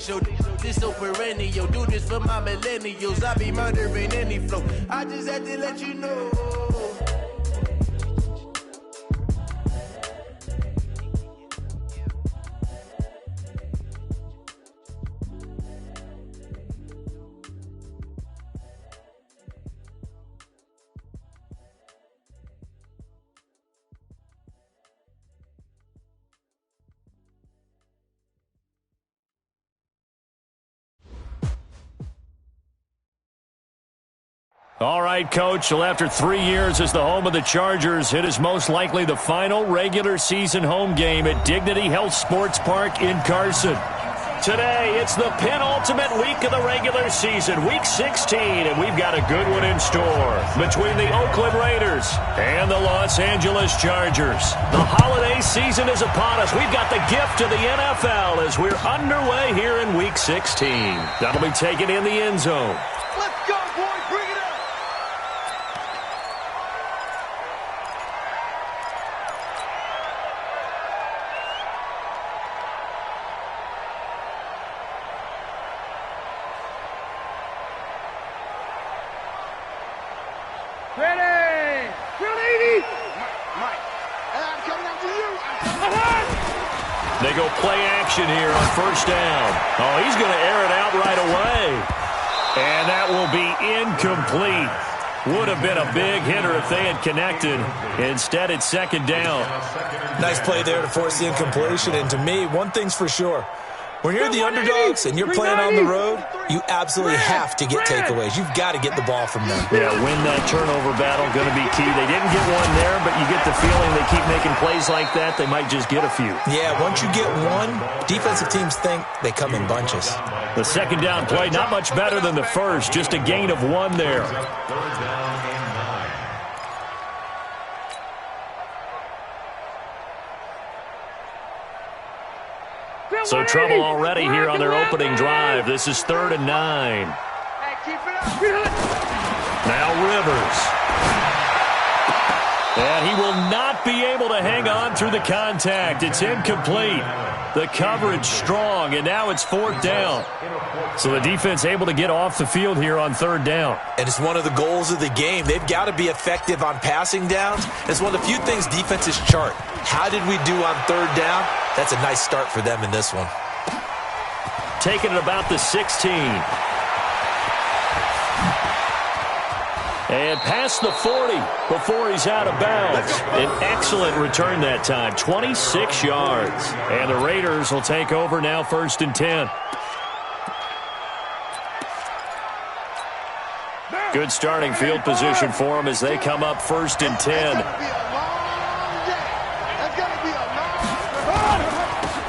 This so perennial, do this for my millennials. I be murdering any flow. I just had to let you know. All right, Coach. Well, after 3 years as the home of the Chargers, it is most likely the final regular season home game at Dignity Health Sports Park in Carson. Today, it's the penultimate week of the regular season, Week 16, and we've got a good one in store between the Oakland Raiders and the Los Angeles Chargers. The holiday season is upon us. We've got the gift of the NFL as we're underway here in Week 16. That'll be taken in the end zone. Let's go, boys. Bring it up. Ready! Ready! Mike. I'm coming after you. They go play action here on first down. Oh, he's going to air it out right away. And that will be incomplete. Would have been a big hitter if they had connected. Instead, it's second down. Nice play there to force the incompletion. And to me, one thing's for sure. When you're the underdogs and you're playing on the road, you absolutely have to get takeaways. You've got to get the ball from them. Yeah, win that turnover battle, going to be key. They didn't get one there, but you get the feeling they keep making plays like that, they might just get a few. Yeah, once you get one, defensive teams think they come in bunches. The second down play, not much better than the first, just a gain of one there. So trouble already here on their opening drive. This is 3rd and 9. Now Rivers. And he will not be able to hang on through the contact. It's incomplete. The coverage strong, and now it's 4th down. So the defense able to get off the field here on 3rd down. And it's one of the goals of the game. They've got to be effective on passing downs. It's one of the few things defenses chart. How did we do on 3rd down? That's a nice start for them in this one. Taking it about the 16. And past the 40 before he's out of bounds. An excellent return that time, 26 yards. And the Raiders will take over now 1st and 10. Good starting field position for them as they come up 1st and 10.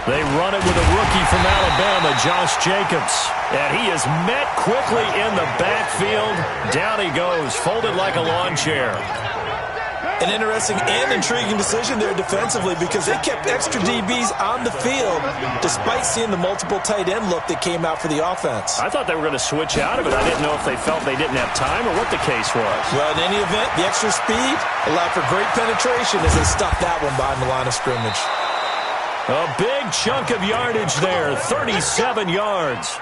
They run it with a rookie from Alabama, Josh Jacobs. And he is met quickly in the backfield. Down he goes, folded like a lawn chair. An interesting and intriguing decision there defensively because they kept extra DBs on the field despite seeing the multiple tight end look that came out for the offense. I thought they were going to switch out of it. I didn't know if they felt they didn't have time or what the case was. Well, in any event, the extra speed allowed for great penetration as they stuffed that one behind the line of scrimmage. A big chunk of yardage there, 37 yards.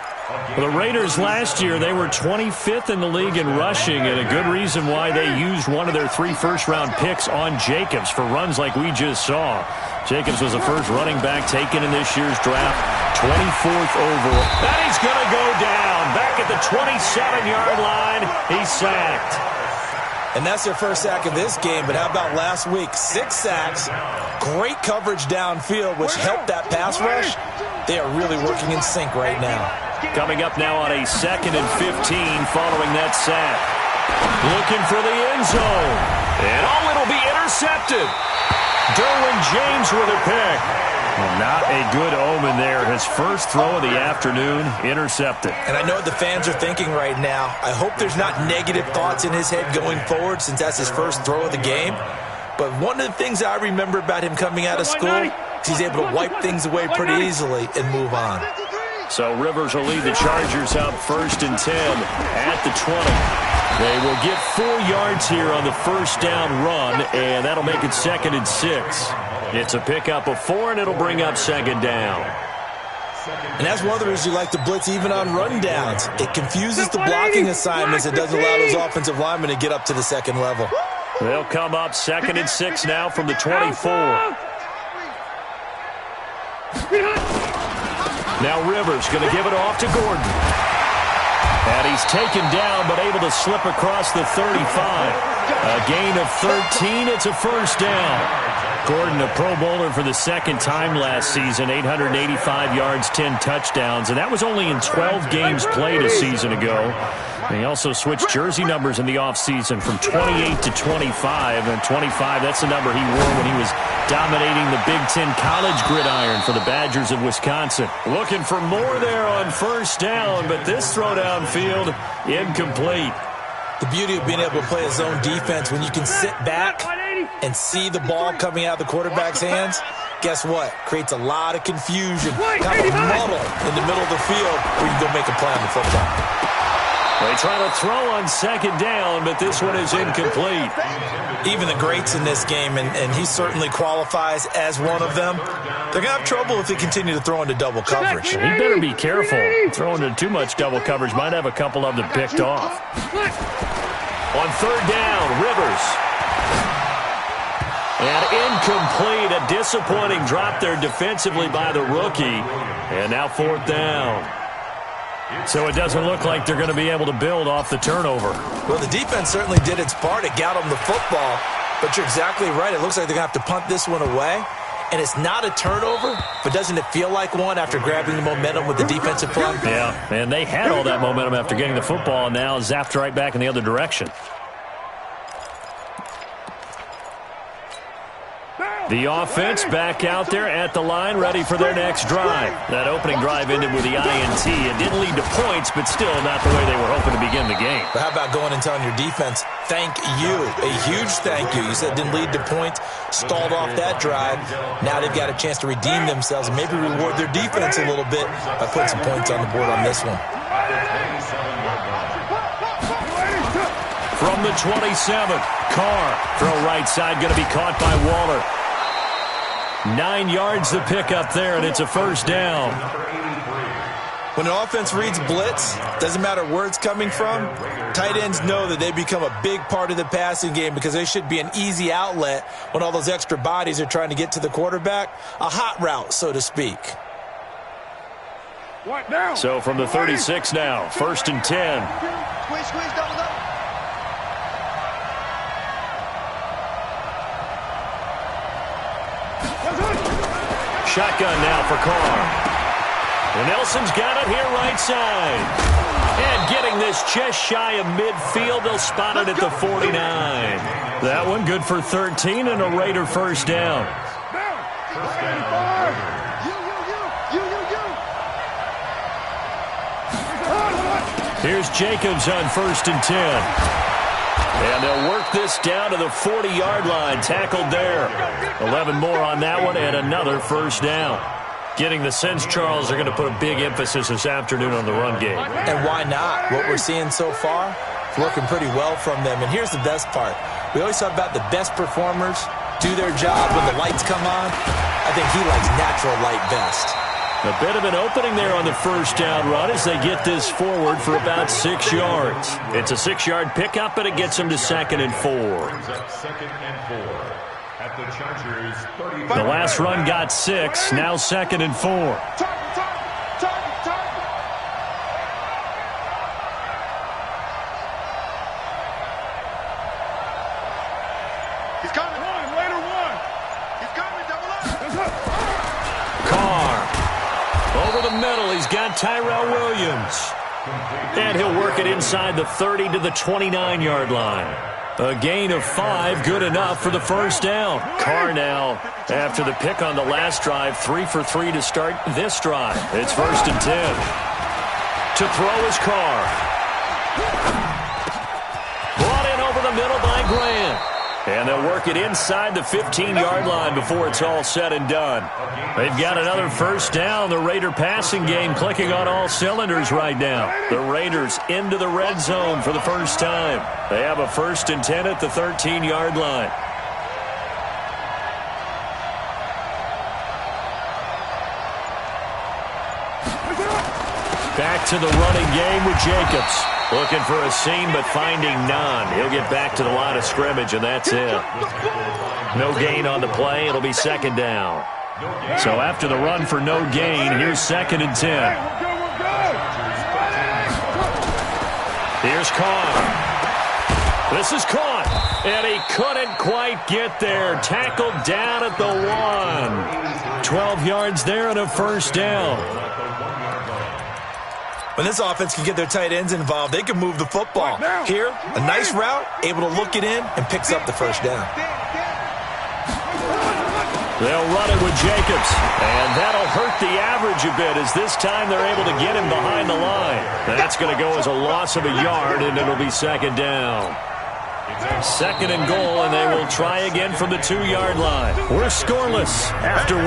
The Raiders last year, they were 25th in the league in rushing, and a good reason why they used one of their 3 first-round picks on Jacobs for runs like we just saw. Jacobs was the first running back taken in this year's draft, 24th overall. And he's going to go down. Back at the 27-yard line, he's sacked. And that's their first sack of this game, but how about last week? 6 sacks, great coverage downfield, which helped that pass rush. They are really working in sync right now. Coming up now on a 2nd and 15 following that sack. Looking for the end zone. And it'll be intercepted. Derwin James with a pick. Well, not a good omen there. His first throw of the afternoon, intercepted. And I know what the fans are thinking right now. I hope there's not negative thoughts in his head going forward since that's his first throw of the game. But one of the things I remember about him coming out of school is he's able to wipe things away pretty easily and move on. So Rivers will lead the Chargers up 1st and 10 at the 20. They will get 4 yards here on the first down run, and that'll make it 2nd and 6. It's a pickup of 4, and it'll bring up 2nd down. And that's one of the reasons you like to blitz even on rundowns. It confuses the blocking assignments. It doesn't allow those offensive linemen to get up to the second level. They'll come up 2nd and 6 now from the 24. Now Rivers going to give it off to Gordon. And he's taken down but able to slip across the 35. A gain of 13. It's a first down. Gordon, a Pro Bowler for the second time last season, 885 yards, 10 touchdowns, and that was only in 12 games played a season ago. And he also switched jersey numbers in the offseason from 28 to 25, and 25, that's the number he wore when he was dominating the Big Ten college gridiron for the Badgers of Wisconsin. Looking for more there on first down, but this throw downfield, incomplete. The beauty of being able to play a zone defense when you can sit back and see the ball coming out of the quarterback's hands, guess what? Creates a lot of confusion, kind of muddle in the middle of the field where you go make a play on the football. They try to throw on second down, but this one is incomplete. Even the greats in this game, and he certainly qualifies as one of them, they're going to have trouble if they continue to throw into double coverage. He better be careful. Throwing into too much double coverage might have a couple of them picked off. On third down, Rivers. And incomplete. A disappointing drop there defensively by the rookie. And now fourth down. So it doesn't look like they're going to be able to build off the turnover. Well, the defense certainly did its part. It got them the football. But you're exactly right. It looks like they're going to have to punt this one away. And it's not a turnover, but doesn't it feel like one after grabbing the momentum with the defensive play? Yeah, and they had all that momentum after getting the football, and now zapped right back in the other direction. The offense back out there at the line, ready for their next drive. That opening drive ended with the INT. It didn't lead to points, but still not the way they were hoping to begin the game. But how about going and telling your defense, thank you, a huge thank you. You said it didn't lead to points, stalled off that drive. Now they've got a chance to redeem themselves and maybe reward their defense a little bit by putting some points on the board on this one. From the 27, Carr, throw right side, going to be caught by Waller. 9 yards the pickup there, and it's a first down. When an offense reads blitz, doesn't matter where it's coming from, tight ends know that they become a big part of the passing game because they should be an easy outlet when all those extra bodies are trying to get to the quarterback. A hot route, so to speak. So from the 36 now, 1st and 10. Squeeze, double up. Shotgun now for Carr. And Nelson's got it here right side. And getting this just shy of midfield, they'll spot it at the 49. That one good for 13 and a Raider first down. Here's Jacobs on 1st and 10. And they'll work this down to the 40-yard line. Tackled there. 11 more on that one and another first down. Getting the sense, Charles, they're going to put a big emphasis this afternoon on the run game. And why not? What we're seeing so far, it's working pretty well from them. And here's the best part. We always talk about the best performers do their job when the lights come on. I think he likes natural light best. A bit of an opening there on the first down run as they get this forward for about 6 yards. It's a 6-yard pickup, but it gets them to 2nd and 4. The last run got 6, now 2nd and 4. He's coming. Later one. He's coming. Double up. Carr. Over the middle, he's got Tyrell Williams. And he'll work it inside the 30 to the 29-yard line. A gain of 5, good enough for the first down. Carr now, after the pick on the last drive, 3 for 3 to start this drive. It's 1st and 10. To throw is Carr. Brought in over the middle by Grant. And they'll work it inside the 15-yard line before it's all said and done. They've got another first down. The Raider passing game clicking on all cylinders right now. The Raiders into the red zone for the first time. They have a 1st and 10 at the 13-yard line. back to the running game with Jacobs. Looking for a seam, but finding none. He'll get back to the line of scrimmage, and that's it. No gain on the play. It'll be second down. So after the run for no gain, here's 2nd and 10. Here's Carr. This is caught, and he couldn't quite get there. Tackled down at the 1. 12 yards there and a first down. When this offense can get their tight ends involved, they can move the football. Here, a nice route, able to look it in, and picks up the first down. They'll run it with Jacobs, and that'll hurt the average a bit as this time they're able to get him behind the line. That's going to go as a loss of a yard, and it'll be second down. 2nd and goal, and they will try again from the 2-yard line. We're scoreless after 1.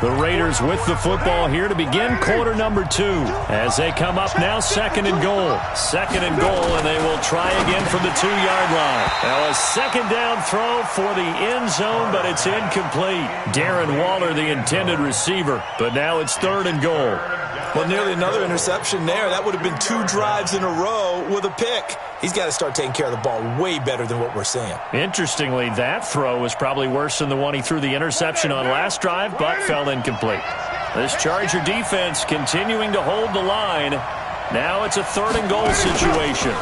The Raiders with the football here to begin quarter number 2. As they come up now, 2nd and goal. 2nd and goal, and they will try again from the 2-yard line. Now a second down throw for the end zone, but it's incomplete. Darren Waller, the intended receiver, but now it's 3rd and goal. Well, nearly another interception there. That would have been 2 drives in a row with a pick. He's got to start taking care of the ball way better than what we're seeing. Interestingly, that throw was probably worse than the one he threw the interception on last drive, but fell incomplete. This Charger defense continuing to hold the line. Now it's a 3rd and goal situation.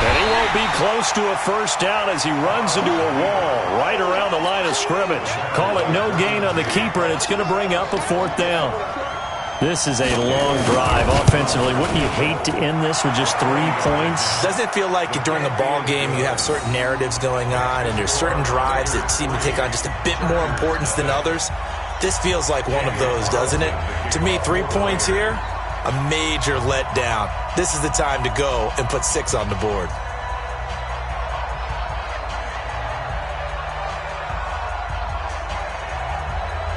And he won't be close to a first down as he runs into a wall right around the line of scrimmage. Call it no gain on the keeper, and it's going to bring up a 4th down. This is a long drive offensively. Wouldn't you hate to end this with just 3 points? Doesn't it feel like during a ball game you have certain narratives going on and there's certain drives that seem to take on just a bit more importance than others? This feels like one of those, doesn't it? To me, 3 points here, a major letdown. This is the time to go and put 6 on the board.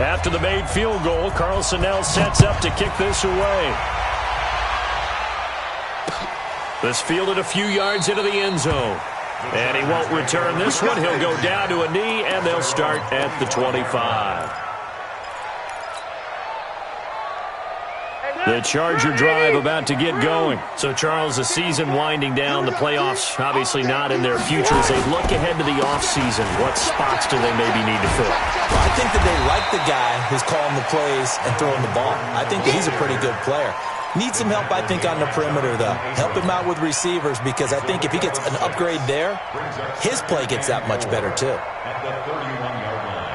After the made field goal, Carlson now sets up to kick this away. This fielded a few yards into the end zone. And he won't return this one. He'll go down to a knee, and they'll start at the 25. The Charger drive about to get going. So, Charles, the season winding down, the playoffs obviously not in their future. As they look ahead to the offseason, what spots do they maybe need to fill? Well, I think that they like the guy who's calling the plays and throwing the ball. I think that he's a pretty good player. Needs some help, I think, on the perimeter, though. Help him out with receivers because I think if he gets an upgrade there, his play gets that much better, too. At the 31-yard line.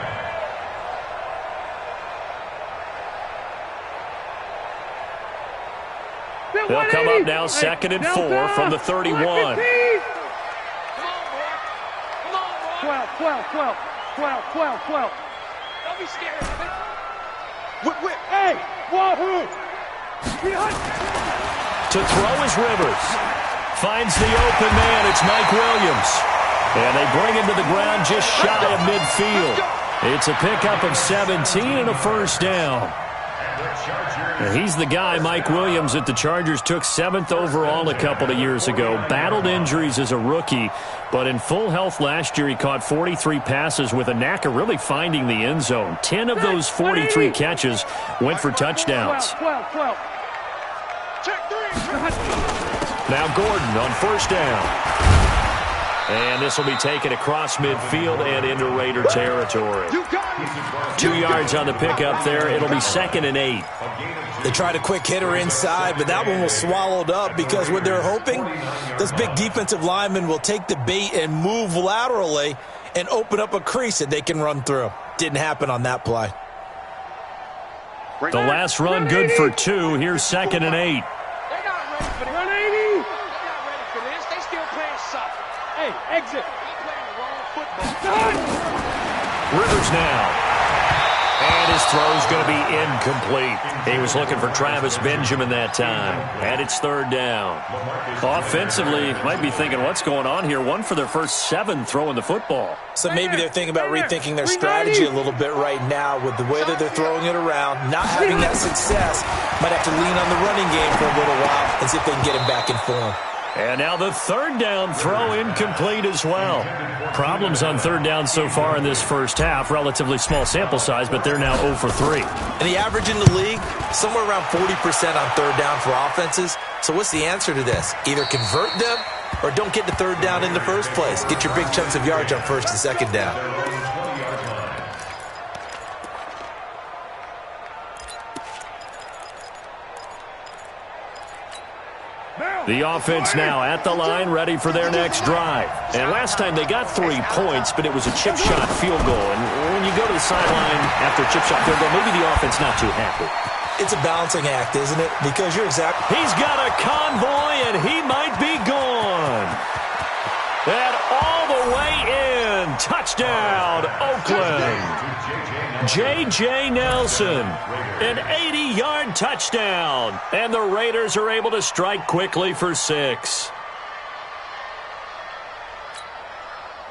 They'll come up now 2nd and 4 from the 31. 12. Don't be scared of it. Whip. Hey, wahoo! To throw is Rivers. Finds the open man. It's Mike Williams. And they bring him to the ground just shy of midfield. It's a pickup of 17 and a first down. And he's the guy, Mike Williams, that the Chargers took 7th overall a couple of years ago. Battled injuries as a rookie, but in full health last year, he caught 43 passes with a knack of really finding the end zone. 10 of those 43 catches went for touchdowns. 12. Now Gordon on first down. And this will be taken across midfield and into Raider territory. 2 yards on the pickup there. It'll be 2nd and 8. They tried a quick hitter inside, but that one was swallowed up because what they're hoping, this big defensive lineman will take the bait and move laterally and open up a crease that they can run through. Didn't happen on that play. The last run good for 2. Here's 2nd and 8. They're not ready for this. 180. They're not ready for this. They still playing soft. Hey, exit. They're playing the wrong football. Rivers now. And his throw's going to be incomplete. He was looking for Travis Benjamin that time. And it's 3rd down. Offensively, might be thinking, what's going on here? 1 for their first 7 throwing the football. So maybe they're thinking about rethinking their strategy a little bit right now with the way that they're throwing it around, not having that success. Might have to lean on the running game for a little while and see if they can get him back in form. And now the third down throw incomplete as well. Problems on third down so far in this first half. Relatively small sample size, but they're now 0 for 3. And the average in the league, somewhere around 40% on third down for offenses. So what's the answer to this? Either convert them or don't get to third down in the first place. Get your big chunks of yards on first and second down. The offense now at the line, ready for their next drive. And last time they got 3 points, but it was a chip shot field goal. And when you go to the sideline after a chip shot field goal, maybe the offense not too happy. It's a balancing act, isn't it? Because you're exactly... He's got a convoy, and he might be gone. And all the way in. Touchdown, Oakland. J.J. Nelson, an 80-yard touchdown. And the Raiders are able to strike quickly for 6.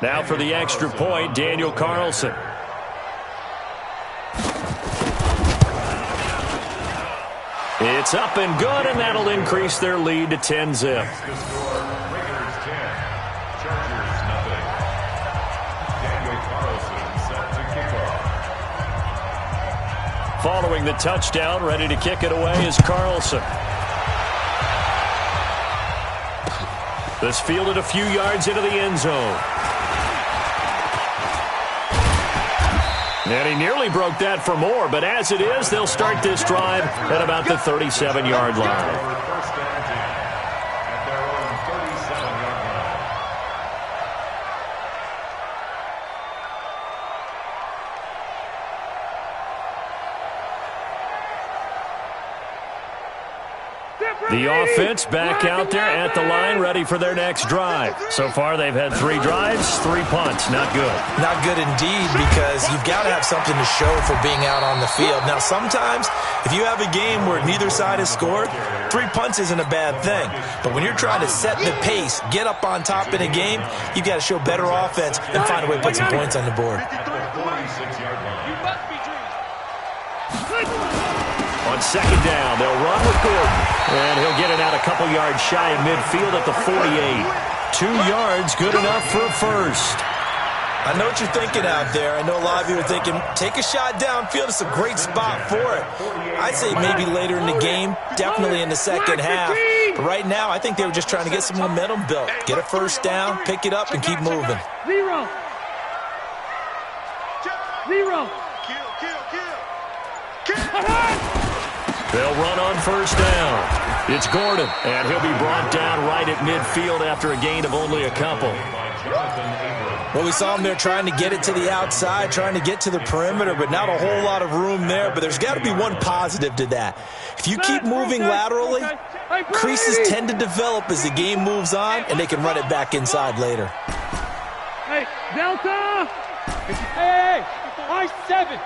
Now for the extra point, Daniel Carlson. It's up and good, and that'll increase their lead to 10-zip. Following the touchdown, ready to kick it away is Carlson. This fielded a few yards into the end zone. And he nearly broke that for more, but as it is, they'll start this drive at about the 37-yard line. The offense back out there at the line, ready for their next drive. So far, they've had 3 drives, 3 punts. Not good. Not good indeed, because you've got to have something to show for being out on the field. Now, sometimes, if you have a game where neither side has scored, 3 punts isn't a bad thing. But when you're trying to set the pace, get up on top in a game, you've got to show better offense and find a way to put some points on the board. On second down, they'll run with Gordon. And he'll get it out a couple yards shy of midfield at the 48. 2 yards, good enough for a first. I know what you're thinking out there. I know a lot of you are thinking, take a shot downfield. It's a great spot for it. I'd say maybe later in the game, definitely in the second half. But right now, I think they were just trying to get some momentum built. Get a first down, pick it up, and keep moving. Zero. They'll run on first down. It's Gordon, and he'll be brought down right at midfield after a gain of only a couple. Well, we saw him there trying to get it to the outside, trying to get to the perimeter, but not a whole lot of room there. But there's got to be one positive to that. If you keep moving laterally, creases tend to develop as the game moves on, and they can run it back inside later. Hey, Delta! Hey, I-7!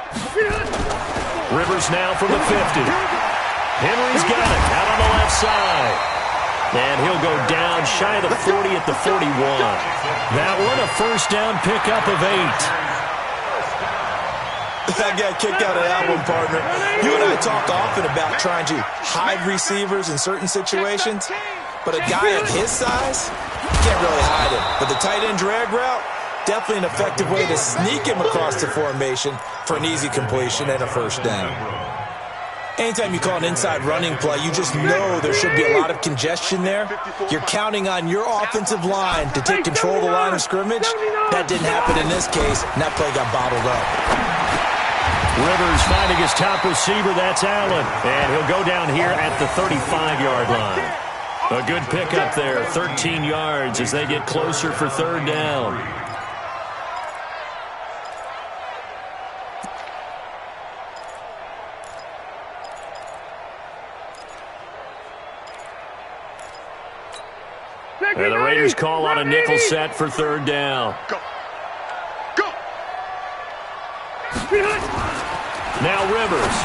Rivers now from the 50. Henry's got it out on the left side. And he'll go down shy of the 40 at the 41. That one, a first down pickup of 8. I got a kick out of that one, partner. You and I talk often about trying to hide receivers in certain situations, but a guy of his size, you can't really hide him. But the tight end drag route, definitely an effective way to sneak him across the formation for an easy completion and a first down. Anytime you call an inside running play, you just know there should be a lot of congestion there. You're counting on your offensive line to take control of the line of scrimmage. That didn't happen in this case, and that play got bottled up. Rivers finding his top receiver, that's Allen. And he'll go down here at the 35-yard line. A good pickup there, 13 yards as they get closer for third down. And the Raiders call on a nickel set for third down. Go. Now Rivers.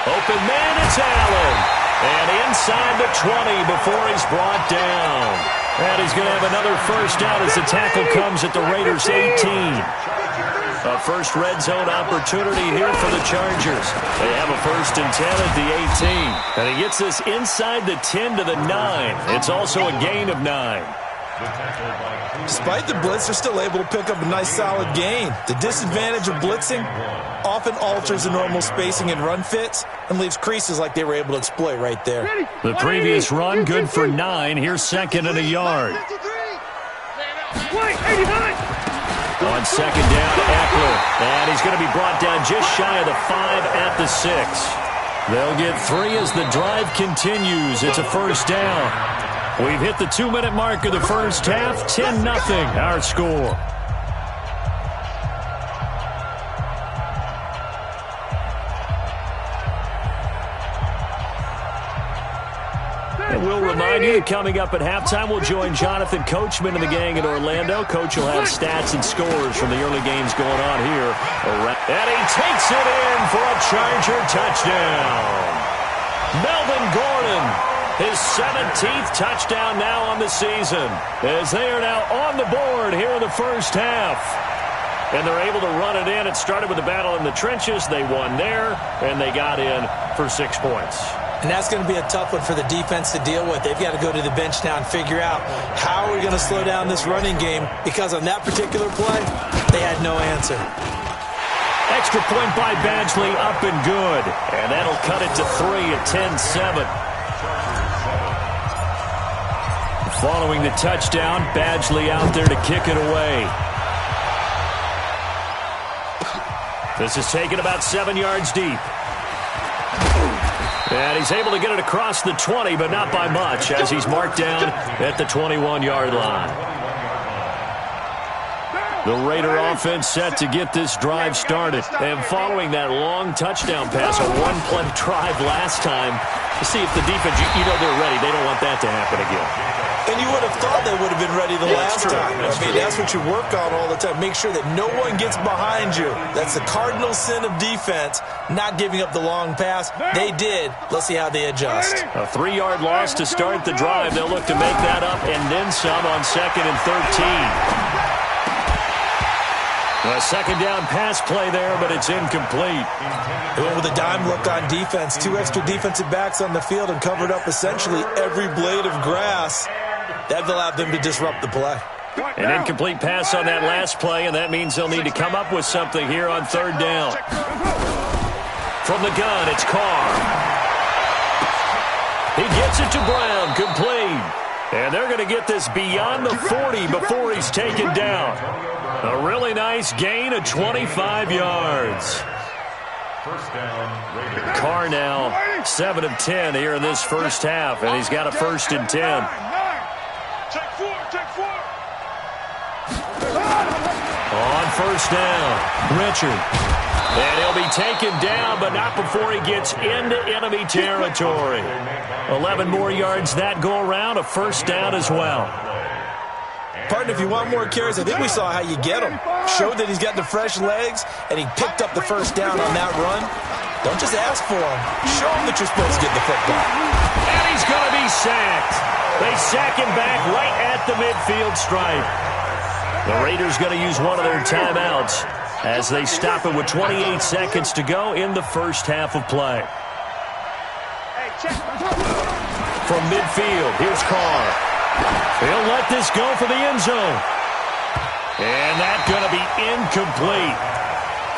Open man, it's Allen. And inside the 20 before he's brought down. And he's going to have another first down as the tackle comes at the Raiders' 18. A first red zone opportunity here for the Chargers. They have a 1st and 10 at the 18. And he gets this inside the 10 to the 9. It's also a gain of 9. Despite the blitz, they're still able to pick up a nice solid gain. The disadvantage of blitzing often alters the normal spacing and run fits and leaves creases like they were able to exploit right there. The previous run, good for 9. Here's 2nd and a yard. On 2nd down, Eckler. And he's going to be brought down just shy of the 5 at the 6. They'll get 3 as the drive continues. It's a 1st down. We've hit the 2-minute mark of the first half. 10-0 our score. And we'll remind you that coming up at halftime, we'll join Jonathan Coachman and the gang in Orlando. Coach will have stats and scores from the early games going on here. And he takes it in for a Charger touchdown. Melvin Gordon. His 17th touchdown now on the season, as they are now on the board here in the first half. And they're able to run it in. It started with a battle in the trenches. They won there, and they got in for 6 points. And that's going to be a tough one for the defense to deal with. They've got to go to the bench now and figure out how are we going to slow down this running game, because on that particular play, they had no answer. Extra point by Badgley, up and good. And that'll cut it to 3 at 10-7. Following the touchdown, Badgley out there to kick it away. This is taken about 7 yards deep. And he's able to get it across the 20, but not by much, as he's marked down at the 21-yard line. The Raider offense set to get this drive started. And following that long touchdown pass, a one-play drive last time, to see if the defense, you know they're ready. They don't want that to happen again. And you would have thought they would have been ready the last time. That's what you work on all the time. Make sure that no one gets behind you. That's the cardinal sin of defense, not giving up the long pass. They did. Let's see how they adjust. A 3-yard loss to start the drive. They'll look to make that up and then some on 2nd and 13. A 2nd down pass play there, but it's incomplete. They went with a dime look on defense. 2 extra defensive backs on the field and covered up essentially every blade of grass. That allowed them to disrupt the play. An incomplete pass on that last play, and that means they'll need to come up with something here on 3rd down. From the gun, it's Carr. He gets it to Brown, complete. And they're going to get this beyond the 40 before he's taken down. A really nice gain of 25 yards. Carr now 7 of 10 here in this first half, and he's got a 1st and 10. On 1st down, Richard. And he'll be taken down, but not before he gets into enemy territory. 11 more yards that go around, a 1st down as well. Partner, if you want more carries, I think we saw how you get him. Showed that he's got the fresh legs, and he picked up the 1st down on that run. Don't just ask for him. Show him that you're supposed to get the football. And he's going to be sacked. They sack him back right at the midfield stripe. The Raiders going to use one of their timeouts as they stop it with 28 seconds to go in the first half of play. From midfield, here's Carr. He'll let this go for the end zone. And that's going to be incomplete.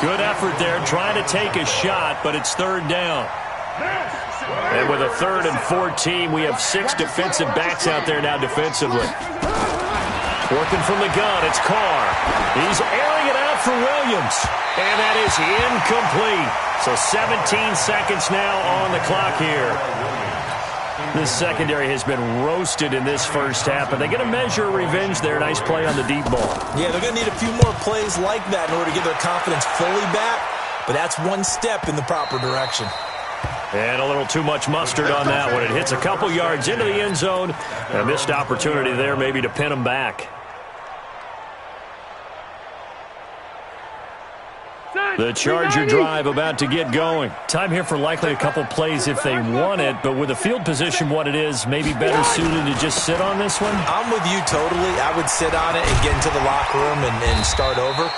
Good effort there trying to take a shot, but it's 3rd down. And with a 3rd and 14, we have 6 defensive backs out there now defensively. Working from the gun, it's Carr. He's airing it out for Williams. And that is incomplete. So 17 seconds now on the clock here. This secondary has been roasted in this first half, and they're going to measure revenge there. Nice play on the deep ball. Yeah, they're going to need a few more plays like that in order to get their confidence fully back, but that's one step in the proper direction. And a little too much mustard on that one. It hits a couple yards into the end zone. A missed opportunity there maybe to pin them back. The Charger drive about to get going. Time here for likely a couple plays if they want it, but with the field position what it is, maybe better suited to just sit on this one? I'm with you totally. I would sit on it and get into the locker room and start over.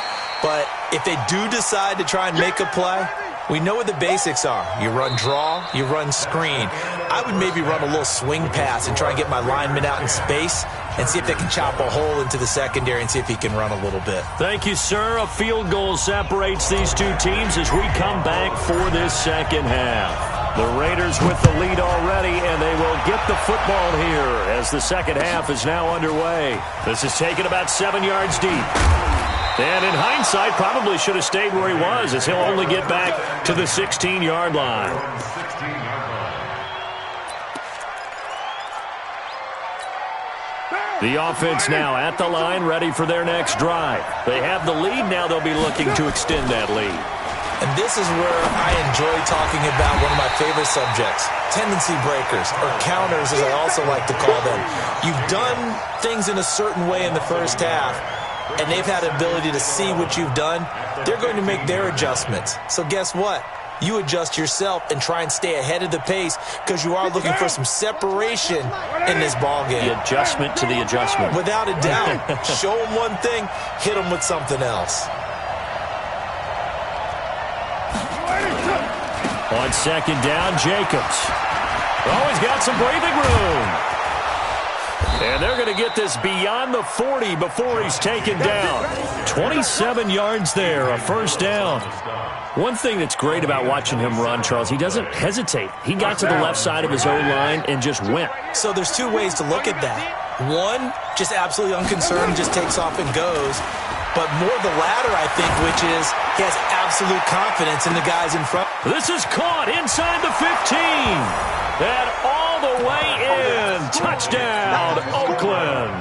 But if they do decide to try and make a play, we know what the basics are. You run draw, you run screen. I would maybe run a little swing pass and try and get my lineman out in space and see if they can chop a hole into the secondary and see if he can run a little bit. Thank you, sir. A field goal separates these two teams as we come back for this second half. The Raiders with the lead already, and they will get the football here as the second half is now underway. This is taken about 7 yards deep. And in hindsight, probably should have stayed where he was as he'll only get back to the 16-yard line. The offense now at the line, ready for their next drive. They have the lead. Now they'll be looking to extend that lead. And this is where I enjoy talking about one of my favorite subjects, tendency breakers, or counters as I also like to call them. You've done things in a certain way in the first half, and they've had the ability to see what you've done. They're going to make their adjustments. So guess what? You adjust yourself and try and stay ahead of the pace because you are looking for some separation in this ball game. The adjustment to the adjustment. Without a doubt. Show them one thing, hit them with something else. On second down, Jacobs. Oh, he's got some breathing room. And they're going to get this beyond the 40 before he's taken down. 27 yards there, a first down. One thing that's great about watching him run, Charles, he doesn't hesitate. He got to the left side of his own line and just went. So there's two ways to look at that. One, just absolutely unconcerned, just takes off and goes. But more the latter, I think, which is he has absolute confidence in the guys in front. This is caught inside the 15. And all the way in. Touchdown, Oakland.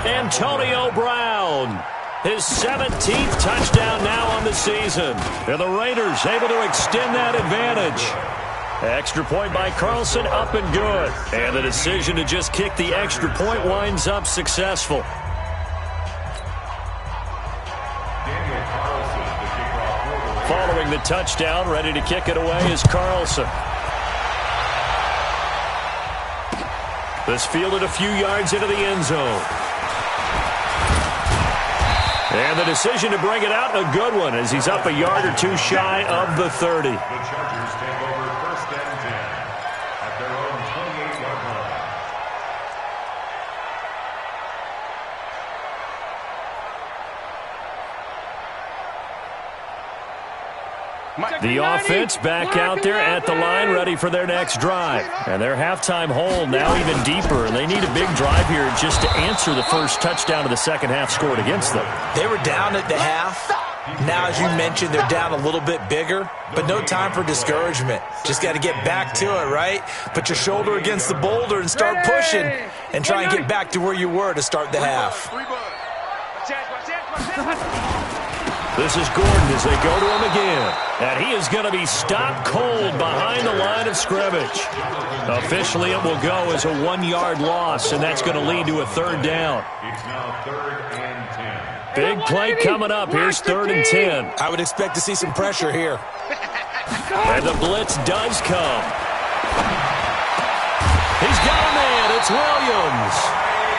Antonio Brown. His 17th touchdown now on the season. And the Raiders able to extend that advantage. Extra point by Carlson, up and good. And the decision to just kick the extra point winds up successful. Following the touchdown, ready to kick it away is Carlson. This fielded a few yards into the end zone. And the decision to bring it out, a good one, as he's up a yard or two shy of the 30. The Chargers take over first and 10 at their own 28-yard line. The offense back out there at the line, ready for their next drive. And their halftime hole now even deeper, and they need a big drive here just to answer the first touchdown of the second half scored against them. They were down at the half. Now, as you mentioned, they're down a little bit bigger, but no time for discouragement. Just got to get back to it, right? Put your shoulder against the boulder and start pushing and try and get back to where you were to start the half. This is Gordon as they go to him again. And he is going to be stopped cold behind the line of scrimmage. Officially, it will go as a 1-yard loss, and that's going to lead to a third down. It's now 3rd and 10. Big play coming up. Here's 3rd and 10. I would expect to see some pressure here. And the blitz does come. He's got a man. It's Williams.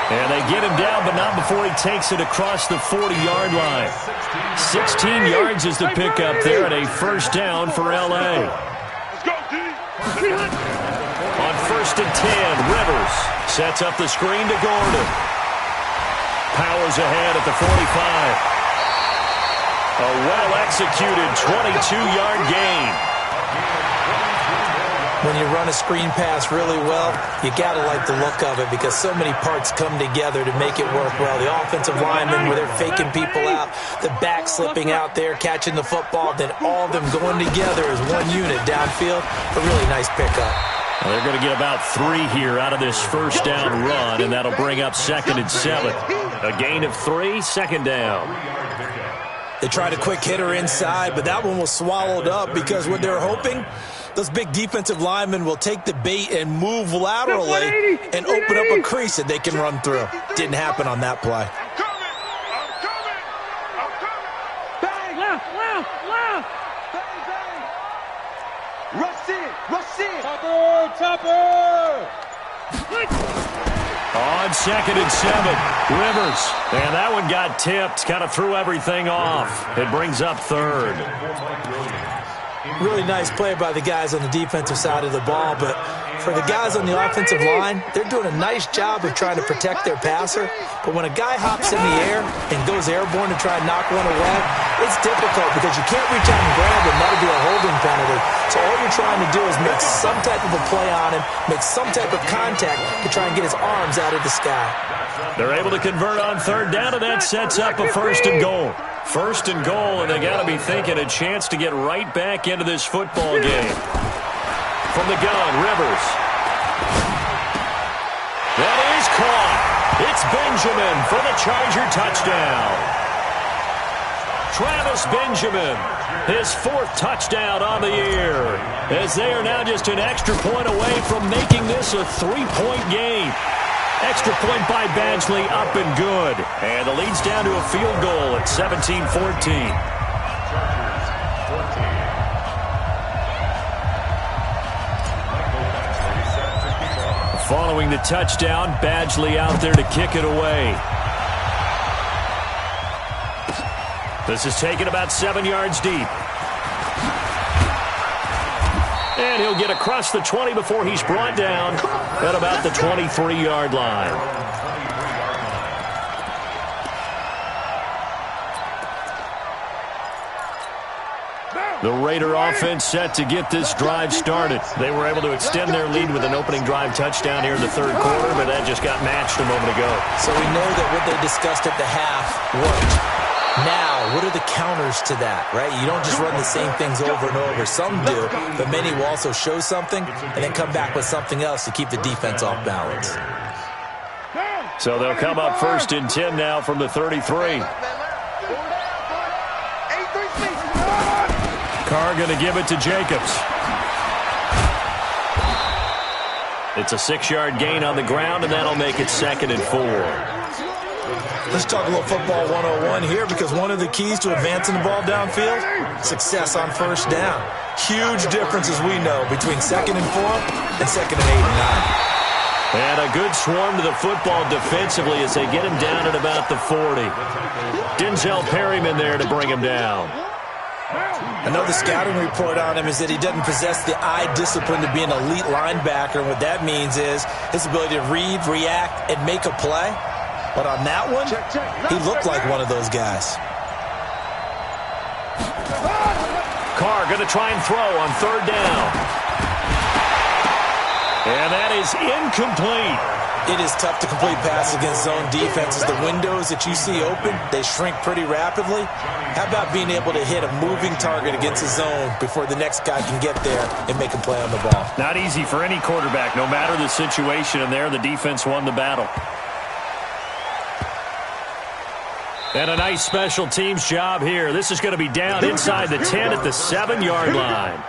And they get him down, but not before he takes it across the 40-yard line. 16 yards is the pickup there, and a first down for L.A. On 1st and 10, Rivers sets up the screen to Gordon. Powers ahead at the 45. A well-executed 22-yard gain. When you run a screen pass really well, you got to like the look of it because so many parts come together to make it work well. The offensive linemen, where they're faking people out, the back slipping out there, catching the football, then all of them going together as one unit downfield. A really nice pickup. Well, they're going to get about 3 here out of this first down run, and that'll bring up 2nd and 7. A gain of 3, 2nd down. They tried a quick hitter inside, but that one was swallowed up because what they're hoping, those big defensive linemen will take the bait and move laterally and open up a crease that they can run through. Didn't happen on that play. Bang! Left! Bang, bang! Rush in! On on 2nd and 7. Rivers. And that one got tipped. Kind of threw everything off. It brings up 3rd. Really nice play by the guys on the defensive side of the ball, but for the guys on the offensive line, they're doing a nice job of trying to protect their passer. But when a guy hops in the air and goes airborne to try and knock one away, it's difficult because you can't reach out and grab him. That'll be a holding penalty. So all you're trying to do is make some type of a play on him, make some type of contact to try and get his arms out of the sky. They're able to convert on 3rd down, and that sets up a 1st and goal. 1st and goal, and they got to be thinking a chance to get right back into this football game. From the gun, Rivers. That is caught. It's Benjamin for the Charger touchdown. Travis Benjamin, his 4th touchdown on the year, as they are now just an extra point away from making this a 3-point game. Extra point by Badgley, up and good. And the lead's down to a field goal at 17-14. Following the touchdown, Badgley out there to kick it away. This is taken about 7 yards deep. And he'll get across the 20 before he's brought down at about the 23-yard line. The Raider offense set to get this drive started. They were able to extend their lead with an opening drive touchdown here in the 3rd quarter, but that just got matched a moment ago. So we know that what they discussed at the half worked. Now, what are the counters to that, right? You don't just run the same things over and over. Some do, but many will also show something and then come back with something else to keep the defense off balance. So they'll come up 1st and 10 now from the 33. Carr going to give it to Jacobs. It's a 6-yard gain on the ground, and that'll make it 2nd and 4. Let's talk a little football 101 here, because one of the keys to advancing the ball downfield, success on 1st down. Huge difference, as we know, between 2nd and 4 and 2nd and 8 and 9. And a good swarm to the football defensively as they get him down at about the 40. Denzel Perryman there to bring him down. I know the scouting report on him is that he doesn't possess the eye discipline to be an elite linebacker. And what that means is his ability to read, react, and make a play. But on that one, he looked like one of those guys. Carr going to try and throw on 3rd down. And that is incomplete. It is tough to complete passes against zone defenses. The windows that you see open, they shrink pretty rapidly. How about being able to hit a moving target against a zone before the next guy can get there and make a play on the ball? Not easy for any quarterback, no matter the situation, and there the defense won the battle. And a nice special teams job here. This is going to be down inside the 10 at the 7-yard line.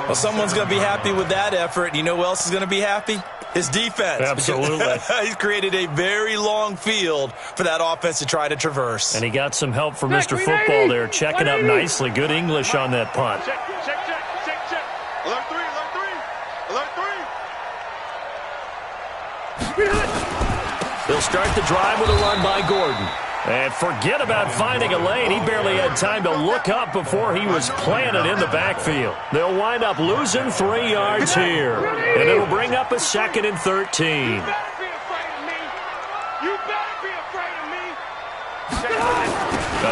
Well, someone's going to be happy with that effort. You know who else is going to be happy? His defense. Absolutely. He's created a very long field for that offense to try to traverse. And he got some help from Mr. Football there, checking up nicely. Good English on that punt. Check. Alert 3. They'll start the drive with a run by Gordon. And forget about finding a lane. He barely had time to look up before he was planted in the backfield. They'll wind up losing 3 yards here. And it'll bring up a 2nd and 13.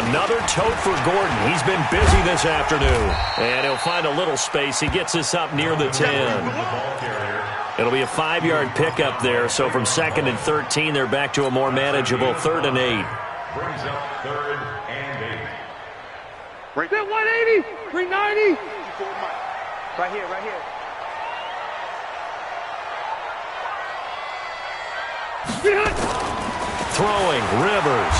Another tote for Gordon. He's been busy this afternoon. And he'll find a little space. He gets us up near the 10. It'll be a 5-yard pickup there. So from 2nd and 13, they're back to a more manageable 3rd and 8. Brings up 3rd and 8. Right there, 180, 390. Right here. Throwing, Rivers.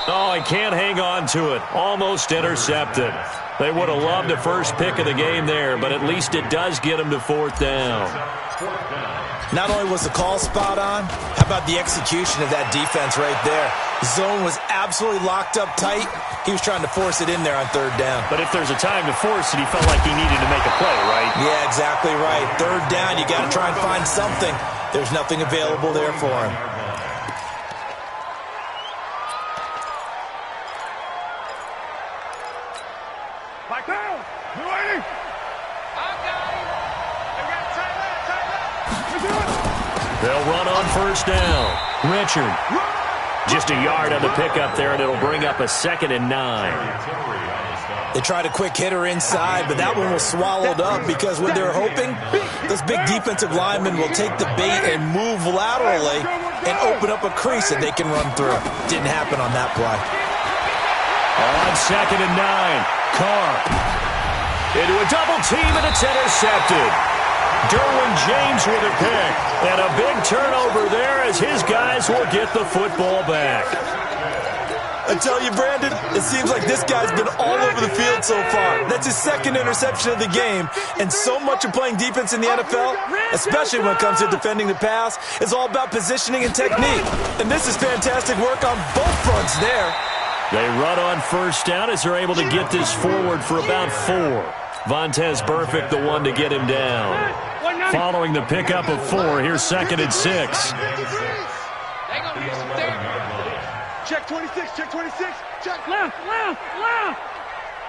Oh, he can't hang on to it. Almost intercepted. They would have loved the first pick of the game there, but at least it does get him to 4th down. Not only was the call spot on, how about the execution of that defense right there? Zone was absolutely locked up tight. He was trying to force it in there on 3rd down. But if there's a time to force it, he felt like he needed to make a play, right? Yeah, exactly right. 3rd down, you got to try and find something. There's nothing available there for him. Back down. You ready? I got him. They got tight. They'll run on first down. Richard. Just a yard on the pickup there, and it'll bring up a 2nd and 9. They tried a quick hitter inside, but that one was swallowed up because what they're hoping, those big defensive linemen will take the bait and move laterally and open up a crease that they can run through. Didn't happen on that play. On 2nd and 9, Carr into a double team, and it's intercepted. Derwin James with a pick, and a big turnover there as his guys will get the football back. I tell you, Brandon, it seems like this guy's been all over the field so far. That's his 2nd interception of the game, and so much of playing defense in the NFL, especially when it comes to defending the pass, is all about positioning and technique. And this is fantastic work on both fronts there. They run on first down as they're able to get this forward for about 4. Vontez Burfict, the one to get him down. Following the pickup of 4, here's 2nd and 6. Check 26, check 26, check. Left.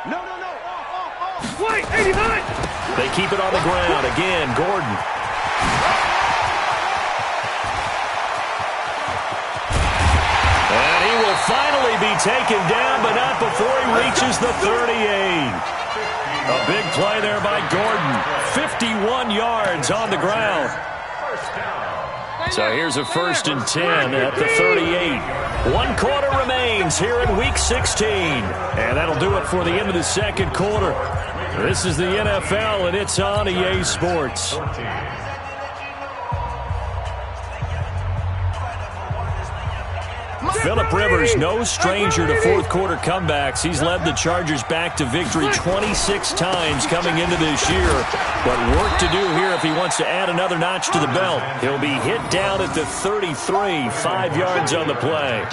No. Off. Wait, 89. They keep it on the ground. Again, Gordon. And he will finally be taken down, but not before he reaches the 38. A big play there by Gordon. 51 yards on the ground. So here's a 1st and 10 at the 38. 1 quarter remains here in Week 16. And that'll do it for the end of the 2nd quarter. This is the NFL, and it's on EA Sports. Phillip Rivers, no stranger to 4th quarter comebacks. He's led the Chargers back to victory 26 times coming into this year. But work to do here if he wants to add another notch to the belt. He'll be hit down at the 33, 5 yards on the play.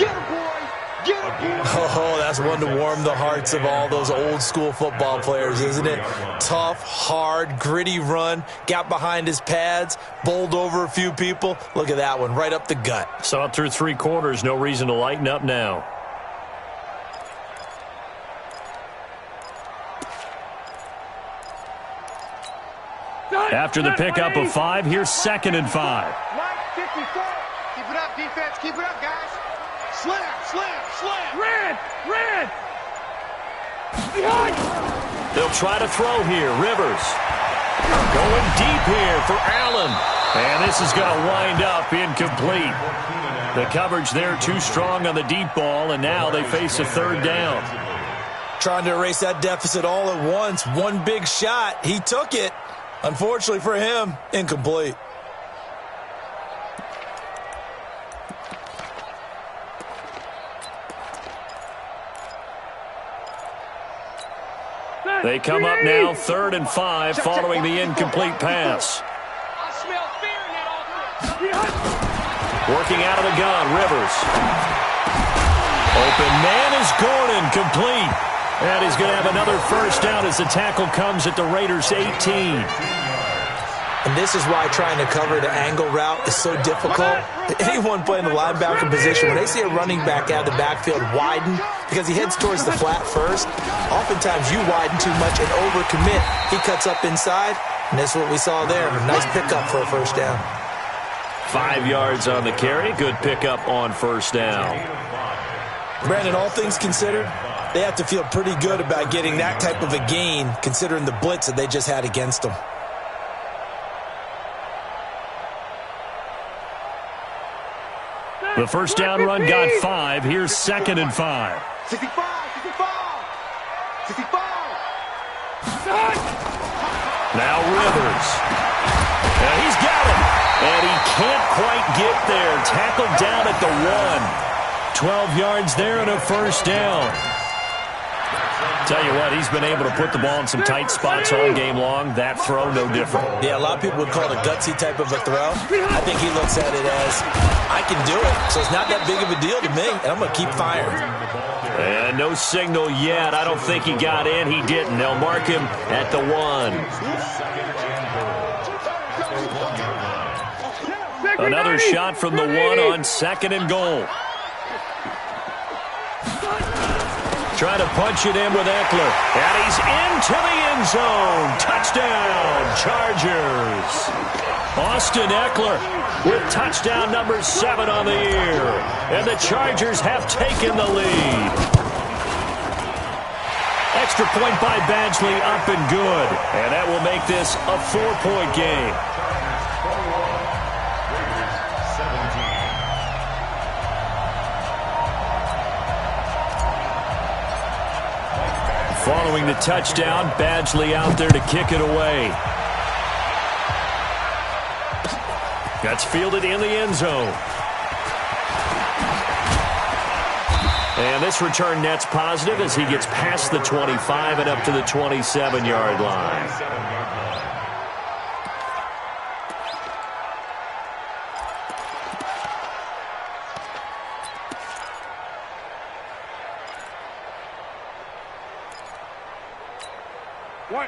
Oh, that's one to warm the hearts of all those old school football players, isn't it? Tough, hard, gritty run, got behind his pads, bowled over a few people. Look at that one, right up the gut. Saw it through 3 quarters, no reason to lighten up now. After the pickup of 5, here's 2nd and 5. Mike, 54. Keep it up, defense. Keep it up, guys. Slam. Red. Behind. They'll try to throw here. Rivers going deep here for Allen. And this is going to wind up incomplete. The coverage there too strong on the deep ball, and now they face a 3rd down. Trying to erase that deficit all at once. One big shot. He took it. Unfortunately for him, incomplete. They come up now 3rd and 5 following the incomplete pass. I smell fear in that offense. Working out of the gun, Rivers. Open man is Gordon, complete. And he's going to have another 1st down as the tackle comes at the Raiders' 18. And this is why trying to cover the angle route is so difficult. Anyone playing the linebacker position, when they see a running back out of the backfield widen, because he heads towards the flat first, oftentimes you widen too much and overcommit. He cuts up inside, and that's what we saw there. A nice pickup for a 1st down. 5 yards on the carry. Good pickup on 1st down. Brandon, all things considered, they have to feel pretty good about getting that type of a gain, considering the blitz that they just had against them. The 1st down run got 5. Here's 2nd and 5. 65. Now Rivers. And he's got him. And he can't quite get there. Tackled down at the 1. 12 yards there and a 1st down. Tell you what, he's been able to put the ball in some tight spots all game long. That throw, no different. Yeah, a lot of people would call it a gutsy type of a throw. I think he looks at it as, I can do it, so it's not that big of a deal to me, and I'm going to keep firing. And no signal yet. I don't think he got in. He didn't. They'll mark him at the 1. Another shot from the one on 2nd and goal. Trying to punch it in with Eckler. And he's into the end zone. Touchdown, Chargers. Austin Eckler with touchdown number 7 on the year. And the Chargers have taken the lead. Extra point by Badgley, up and good. And that will make this a 4-point game. Following the touchdown, Badgley out there to kick it away. That's fielded in the end zone. And this return net's positive as he gets past the 25 and up to the 27-yard line.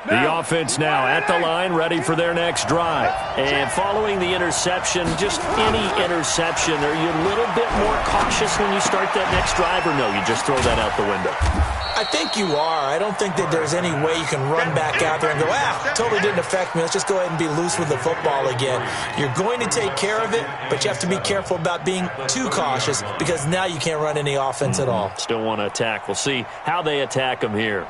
The offense now at the line, ready for their next drive. And following the interception, just any interception, are you a little bit more cautious when you start that next drive, or no, you just throw that out the window? I think you are. I don't think that there's any way you can run back out there and go, totally didn't affect me. Let's just go ahead and be loose with the football again. You're going to take care of it, but you have to be careful about being too cautious because now you can't run any offense at all. Still want to attack. We'll see how they attack them here.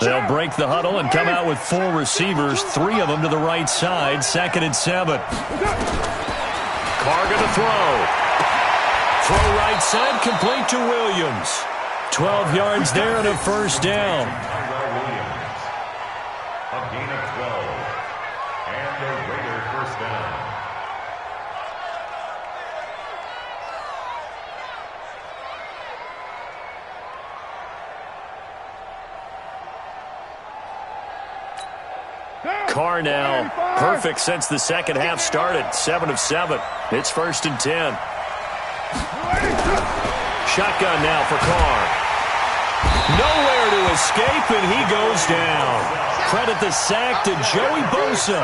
They'll break the huddle and come out with 4 receivers, 3 of them to the right side, 2nd and 7. Carr gonna throw. Throw right side, complete to Williams. 12 yards there and a first down. A gain of 12. And the Raider first down. Carr now, perfect since the second half started. 7 of 7. It's 1st and 10. Shotgun now for Carr. Nowhere to escape, and he goes down. Credit the sack to Joey Bosa.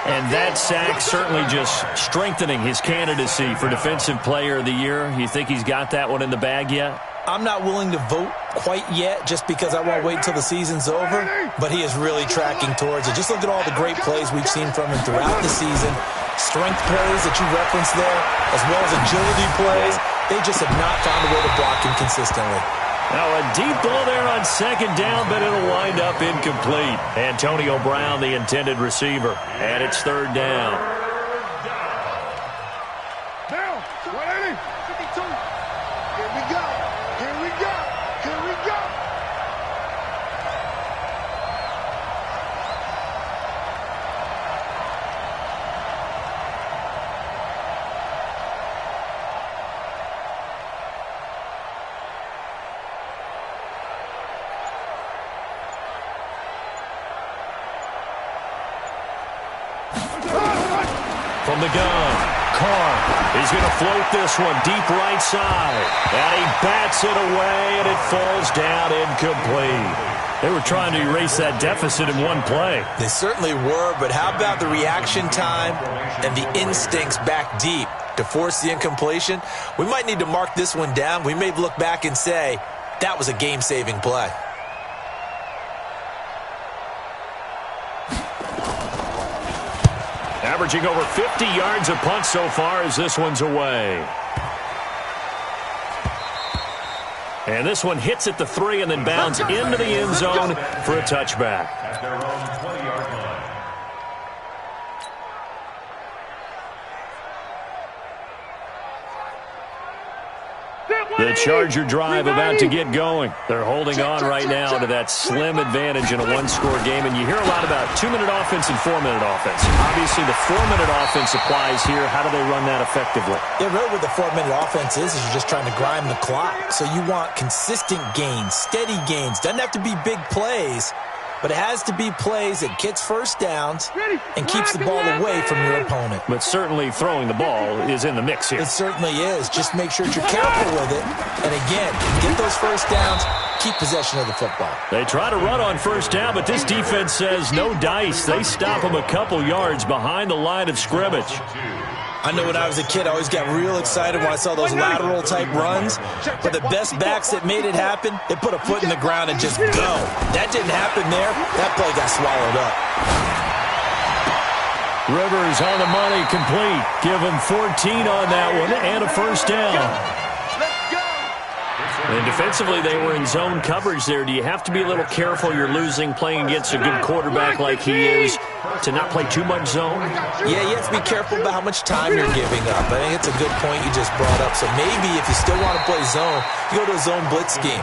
And that sack certainly just strengthening his candidacy for Defensive Player of the Year. You think he's got that one in the bag yet? I'm not willing to vote quite yet just because I won't wait until the season's over, but he is really tracking towards it. Just look at all the great plays we've seen from him throughout the season. Strength plays that you referenced there, as well as agility plays. They just have not found a way to block him consistently. Now a deep ball there on 2nd down, but it'll wind up incomplete. Antonio Brown, the intended receiver, and it's 3rd down. Down, 180, 52. Here we go. Here we go. Here we go. From the gun, Carr is going to float this one deep right side. And he bats it away, and it falls down incomplete. They were trying to erase that deficit in one play. They certainly were, but how about the reaction time and the instincts back deep to force the incompletion? We might need to mark this one down. We may look back and say, that was a game-saving play. Averaging over 50 yards a punt so far as this one's away. And this one hits at the 3 and then bounds into the end zone for a touchback. At their own 20-yard line. The Charger drive about to get going. They're holding on right now to that slim advantage in a one-score game. And you hear a lot about 2-minute offense and 4-minute offense. Obviously, the 4-minute offense applies here. How do they run that effectively? Yeah, really what the 4-minute offense is you're just trying to grind the clock. So you want consistent gains, steady gains. Doesn't have to be big plays, but it has to be plays that gets first downs and keeps the ball away from your opponent. But certainly throwing the ball is in the mix here. It certainly is. Just make sure that you're careful with it. And again, get those first downs keep possession of the football. They try to run on first down, but this defense says no dice. They stop them a couple yards behind the line of scrimmage. I know when I was a kid, I always got real excited when I saw those lateral-type runs. But the best backs that made it happen, they put a foot in the ground and just go. That didn't happen there. That play got swallowed up. Rivers on the money, complete. Give him 14 on that one and a first down. And defensively, they were in zone coverage there. Do you have to be a little careful? You're losing, playing against a good quarterback like he is, to not play too much zone? Yeah, you have to be careful about how much time you're giving up. I think it's a good point you just brought up. So maybe if you still want to play zone, you go to a zone blitz scheme.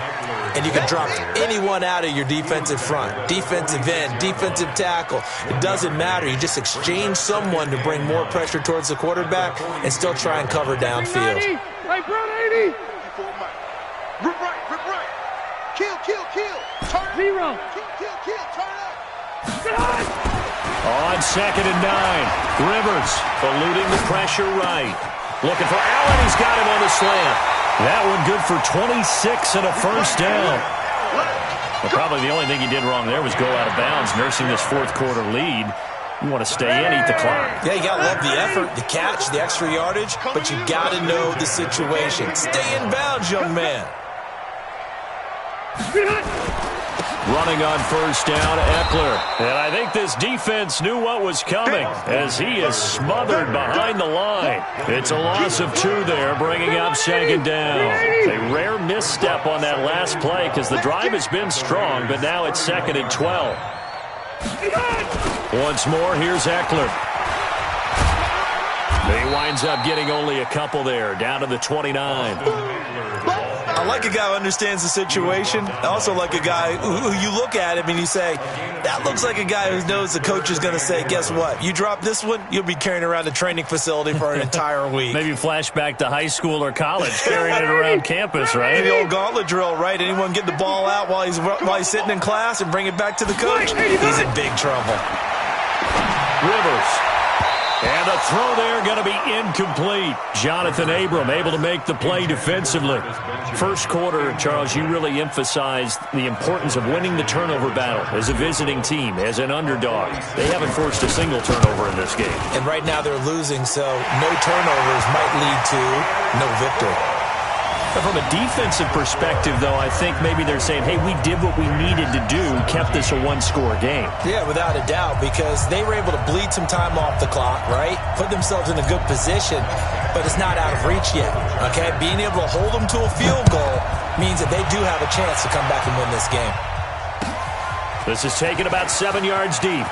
And you can drop anyone out of your defensive front. Defensive end, defensive tackle. It doesn't matter. You just exchange someone to bring more pressure towards the quarterback and still try and cover downfield. Hey, Brown 80. Rip right. Kill. Turn. Zero. Kill. Turn up. On 2nd and 9. Rivers eluding the pressure right. Looking for Allen. He's got him on the slant. That one good for 26 and a first down. Well, probably the only thing he did wrong there was go out of bounds, nursing this fourth quarter lead. You want to stay in, eat the clock. Yeah, you got to love the effort, the catch, the extra yardage, but you got to know the situation. Stay in bounds, young man. Running on first down, Eckler. And I think this defense knew what was coming as he is smothered behind the line. It's a loss of 2 there, bringing up 2nd down. A rare misstep on that last play because the drive has been strong, but now it's 2nd and 12. Once more, here's Eckler. He winds up getting only a couple there, down to the 29. I like a guy who understands the situation. I also like a guy who you look at him and you say, that looks like a guy who knows the coach is going to say, guess what? You drop this one, you'll be carrying around a training facility for an entire week. Maybe flashback to high school or college, carrying it around campus, right? The old gauntlet drill, right? Anyone get the ball out while he's sitting in class and bring it back to the coach? He's in big trouble. Rivers. And a throw there going to be incomplete. Jonathan Abram able to make the play defensively. First quarter, Charles, you really emphasized the importance of winning the turnover battle as a visiting team, as an underdog. They haven't forced a single turnover in this game. And right now they're losing, so no turnovers might lead to no victory. But from a defensive perspective, though, I think maybe they're saying, hey, we did what we needed to do, kept this a one-score game. Yeah, without a doubt, because they were able to bleed some time off the clock, right? Put themselves in a good position, but it's not out of reach yet, okay? Being able to hold them to a field goal means that they do have a chance to come back and win this game. This is taken about 7 yards deep.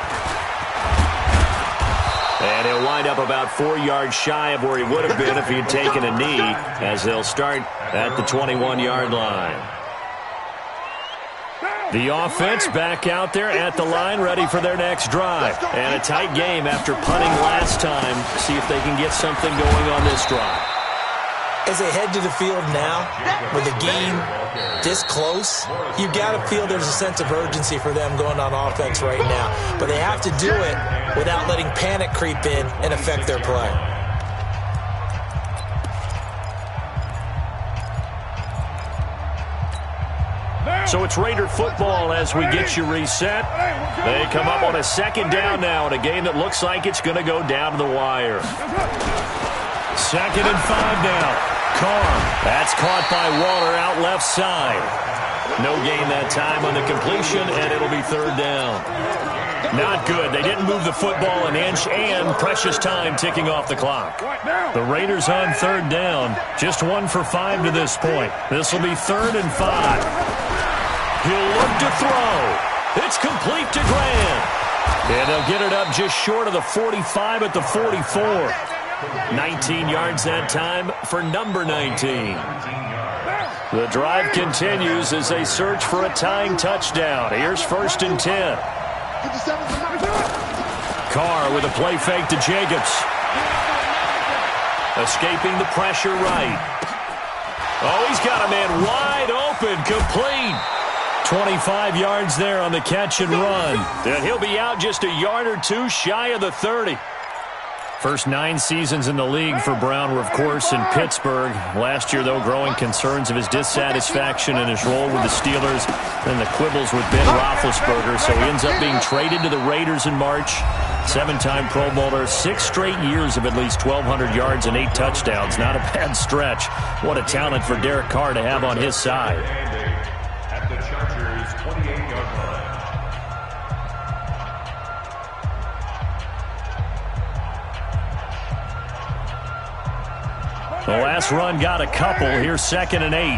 And he'll wind up about 4 yards shy of where he would have been if he had taken a knee, as they'll start at the 21-yard line. The offense back out there at the line, ready for their next drive. And a tight game after punting last time. See if they can get something going on this drive. As they head to the field now, with the game this close, you've got to feel there's a sense of urgency for them going on offense right now. But they have to do it without letting panic creep in and affect their play. So it's Raider football as we get you reset. They come up on a 2nd down now in a game that looks like it's going to go down to the wire. 2nd and 5 now. Carr. That's caught by Waller out left side. No gain that time on the completion, and it'll be 3rd down. Not good. They didn't move the football an inch, and precious time ticking off the clock. The Raiders on 3rd down. Just 1 for 5 to this point. This will be 3rd and 5. He'll look to throw. It's complete to Graham. And they'll get it up just short of the 45 at the 44. 19 yards that time for number 19. The drive continues as they search for a tying touchdown. Here's 1st and 10. Carr with a play fake to Jacobs. Escaping the pressure right. Oh, he's got a man wide open, complete. 25 yards there on the catch and run. And he'll be out just a yard or two shy of the 30. First 9 seasons in the league for Brown were, of course, in Pittsburgh. Last year, though, growing concerns of his dissatisfaction in his role with the Steelers and the quibbles with Ben Roethlisberger. So he ends up being traded to the Raiders in March. 7-time Pro Bowler, 6 straight years of at least 1,200 yards and 8 touchdowns. Not a bad stretch. What a talent for Derek Carr to have on his side. At the Chargers' 28-yard line. The last run got a couple. Here's 2nd and 8.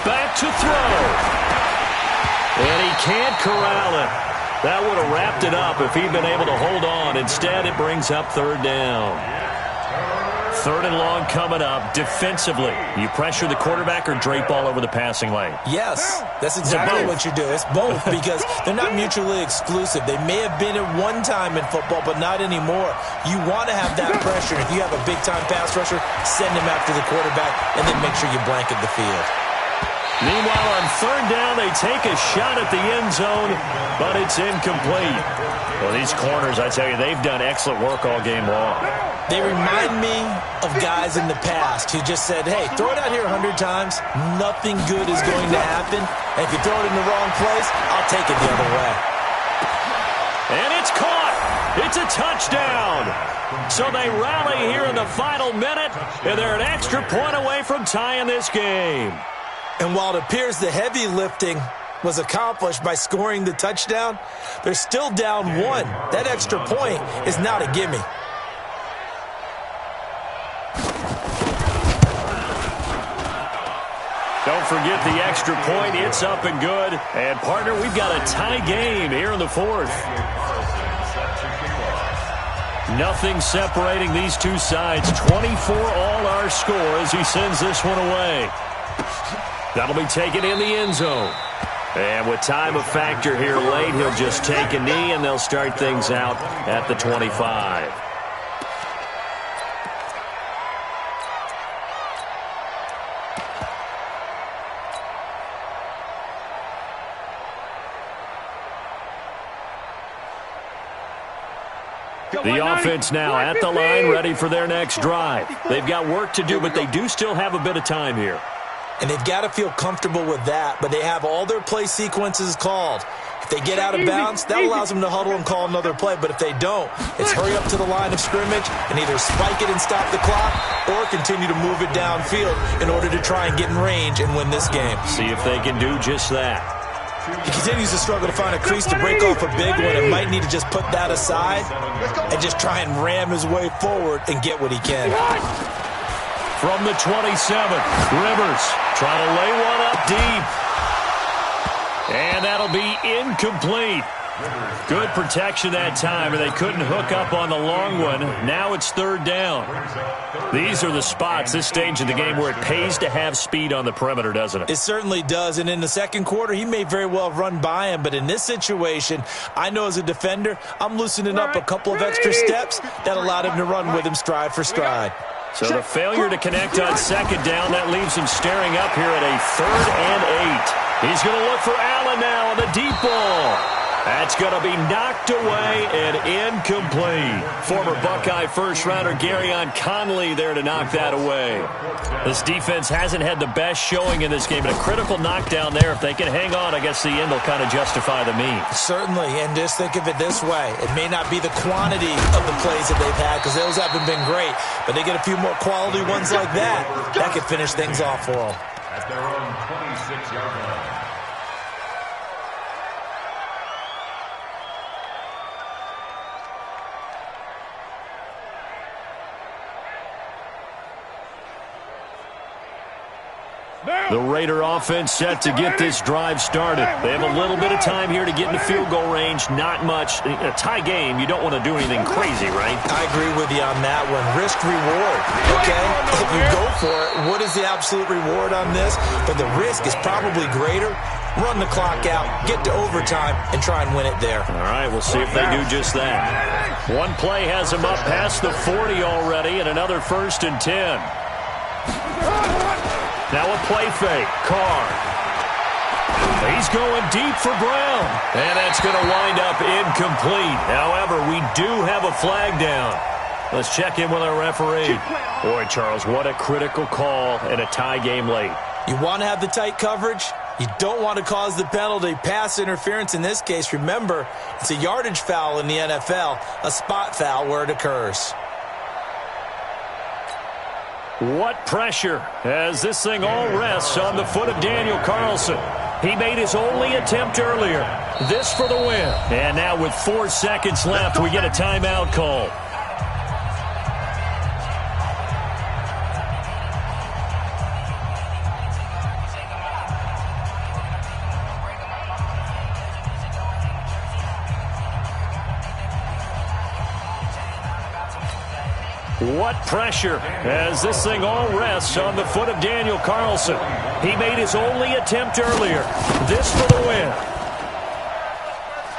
Back to throw. And he can't corral it. That would have wrapped it up if he'd been able to hold on. Instead, it brings up 3rd down. 3rd and long coming up. Defensively, you pressure the quarterback or drape all over the passing lane? Yes, that's exactly what you do. It's both because they're not mutually exclusive. They may have been at one time in football, but not anymore. You want to have that pressure. If you have a big-time pass rusher, send him after the quarterback, and then make sure you blanket the field. Meanwhile, on 3rd down, they take a shot at the end zone, but it's incomplete. Well, these corners, I tell you, they've done excellent work all game long. They remind me of guys in the past who just said, hey, throw it out here 100 times. Nothing good is going to happen. And if you throw it in the wrong place, I'll take it the other way. And it's caught. It's a touchdown. So they rally here in the final minute, and they're an extra point away from tying this game. And while it appears the heavy lifting was accomplished by scoring the touchdown, they're still down 1. That extra point is not a gimme. Don't forget the extra point. It's up and good. And, partner, we've got a tie game here in the 4th. Nothing separating these two sides. 24 all our score as he sends this one away. That'll be taken in the end zone. And with time a factor here late, he'll just take a knee, and they'll start things out at the 25. The offense now at the line, ready for their next drive. They've got work to do, but they do still have a bit of time here. And they've got to feel comfortable with that, but they have all their play sequences called. If they get out of bounds, that allows them to huddle and call another play. But if they don't, it's hurry up to the line of scrimmage and either spike it and stop the clock or continue to move it downfield in order to try and get in range and win this game. See if they can do just that. He continues to struggle to find a crease to break off a big one and might need to just put that aside and just try and ram his way forward and get what he can. From the 27th, Rivers trying to lay one up deep. And that'll be incomplete. Good protection that time, and they couldn't hook up on the long one. Now it's 3rd down. These are the spots, this stage of the game, where it pays to have speed on the perimeter, doesn't it? It certainly does, and in the second quarter, he may very well run by him, but in this situation, I know as a defender, I'm loosening up a couple of extra steps that allowed him to run with him stride for stride. So the failure to connect on 2nd down, that leaves him staring up here at a 3rd and 8. He's going to look for Allen now on the deep ball. That's going to be knocked away and incomplete. Former Buckeye first-rounder Garyon Conley there to knock that away. This defense hasn't had the best showing in this game, but a critical knockdown there. If they can hang on, I guess the end will kind of justify the means. Certainly, and just think of it this way. It may not be the quantity of the plays that they've had because those haven't been great, but they get a few more quality ones like that. That could finish things off for them. At their own 26-yard line. The Raider offense set to get this drive started. They have a little bit of time here to get into field goal range. Not much. In a tie game, you don't want to do anything crazy, right? I agree with you on that one. Risk reward, okay? If you go for it, what is the absolute reward on this? But the risk is probably greater. Run the clock out, get to overtime, and try and win it there. All right, we'll see if they do just that. One play has them up past the 40 already, and another 1st and 10. Now a play fake. Carr. He's going deep for Brown. And that's going to wind up incomplete. However, we do have a flag down. Let's check in with our referee. Boy, Charles, what a critical call in a tie game late. You want to have the tight coverage? You don't want to cause the penalty. Pass interference in this case. Remember, it's a yardage foul in the NFL, a spot foul where it occurs. What pressure as this thing all rests on the foot of Daniel Carlson. He made his only attempt earlier. This for the win. And now with 4 seconds left, we get a timeout call. What pressure as this thing all rests on the foot of Daniel Carlson. He made his only attempt earlier. This for the win.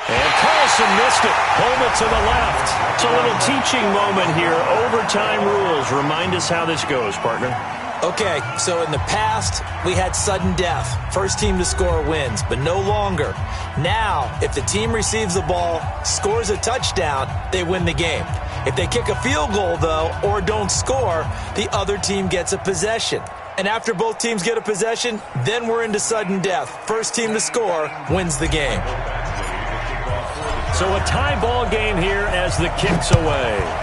And Carlson missed it. Home it to the left. It's a little teaching moment here. Overtime rules. Remind us how this goes, partner. Okay, so in the past, we had sudden death. First team to score wins, but no longer. Now, if the team receives the ball, scores a touchdown, they win the game. If they kick a field goal, though, or don't score, the other team gets a possession. And after both teams get a possession, then we're into sudden death. First team to score wins the game. So a tie ball game here as the kick's away.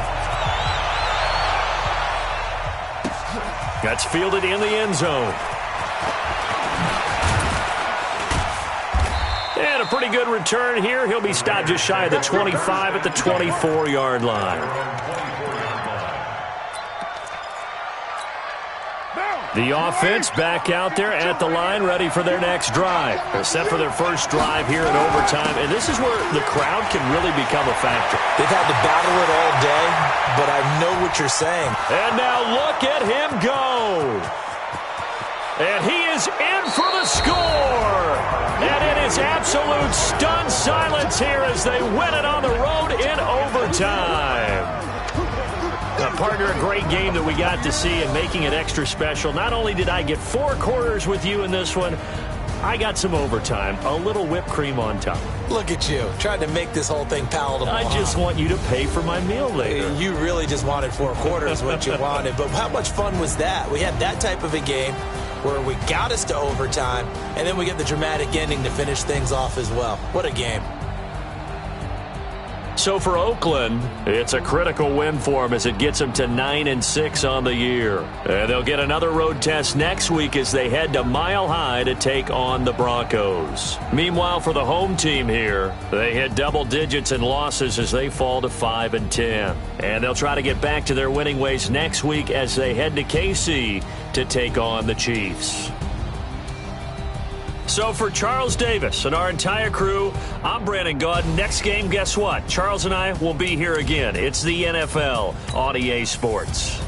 That's fielded in the end zone. And a pretty good return here. He'll be stopped just shy of the 25 at the 24-yard line. The offense back out there at the line, ready for their next drive. They're set for their first drive here in overtime, and this is where the crowd can really become a factor. They've had to battle it all day, but I know what you're saying. And now look at him go. And he is in for the score. And it is absolute stunned silence here as they win it on the road in overtime. Partner, a great game that we got to see and making it extra special. Not only did I get 4 quarters with you in this one, I got some overtime, a little whipped cream on top. Look at you, trying to make this whole thing palatable. I just want you to pay for my meal later. You really just wanted 4 quarters, what you wanted. But how much fun was that? We had that type of a game where we got us to overtime, and then we get the dramatic ending to finish things off as well. What a game. So for Oakland, it's a critical win for them as it gets them to 9-6 on the year. And they'll get another road test next week as they head to Mile High to take on the Broncos. Meanwhile, for the home team here, they hit double digits in losses as they fall to 5-10. And they'll try to get back to their winning ways next week as they head to KC to take on the Chiefs. So for Charles Davis and our entire crew, I'm Brandon Gaudin. Next game, guess what? Charles and I will be here again. It's the NFL on EA Sports.